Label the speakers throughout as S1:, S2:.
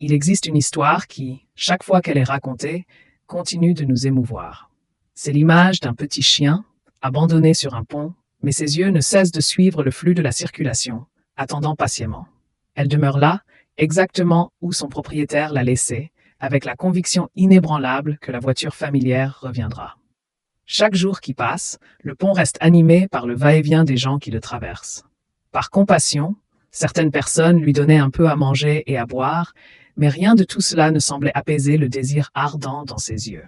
S1: Il existe une histoire qui, chaque fois qu'elle est racontée, continue de nous émouvoir. C'est l'image d'un petit chien, abandonné sur un pont, mais ses yeux ne cessent de suivre le flux de la circulation, attendant patiemment. Elle demeure là, exactement où son propriétaire l'a laissée, avec la conviction inébranlable que la voiture familière reviendra. Chaque jour qui passe, le pont reste animé par le va-et-vient des gens qui le traversent. Par compassion, certaines personnes lui donnaient un peu à manger et à boire, mais rien de tout cela ne semblait apaiser le désir ardent dans ses yeux.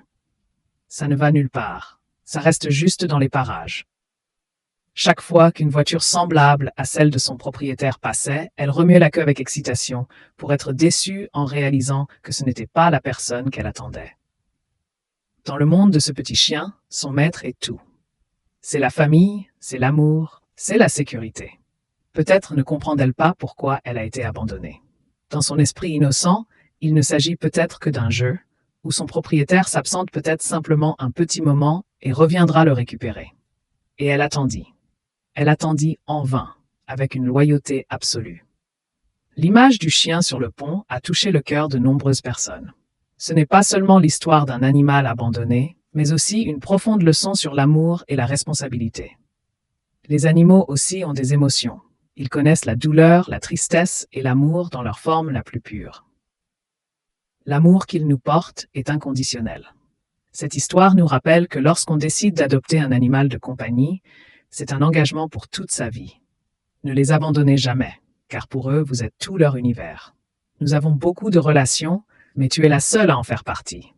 S1: Ça ne va nulle part, ça reste juste dans les parages. Chaque fois qu'une voiture semblable à celle de son propriétaire passait, elle remuait la queue avec excitation, pour être déçue en réalisant que ce n'était pas la personne qu'elle attendait. Dans le monde de ce petit chien, son maître est tout. C'est la famille, c'est l'amour, c'est la sécurité. Peut-être ne comprend-elle pas pourquoi elle a été abandonnée. Dans son esprit innocent, il ne s'agit peut-être que d'un jeu, où son propriétaire s'absente peut-être simplement un petit moment et reviendra le récupérer. Et elle attendit. Elle attendit en vain, avec une loyauté absolue. L'image du chien sur le pont a touché le cœur de nombreuses personnes. Ce n'est pas seulement l'histoire d'un animal abandonné, mais aussi une profonde leçon sur l'amour et la responsabilité. Les animaux aussi ont des émotions. Ils connaissent la douleur, la tristesse et l'amour dans leur forme la plus pure. L'amour qu'ils nous portent est inconditionnel. Cette histoire nous rappelle que lorsqu'on décide d'adopter un animal de compagnie, c'est un engagement pour toute sa vie. Ne les abandonnez jamais, car pour eux, vous êtes tout leur univers. Nous avons beaucoup de relations, mais tu es la seule à en faire partie.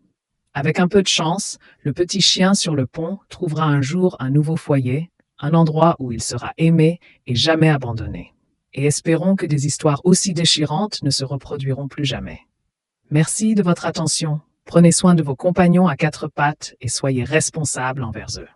S1: Avec un peu de chance, le petit chien sur le pont trouvera un jour un nouveau foyer, un endroit où il sera aimé et jamais abandonné. Et espérons que des histoires aussi déchirantes ne se reproduiront plus jamais. Merci de votre attention. Prenez soin de vos compagnons à quatre pattes et soyez responsables envers eux.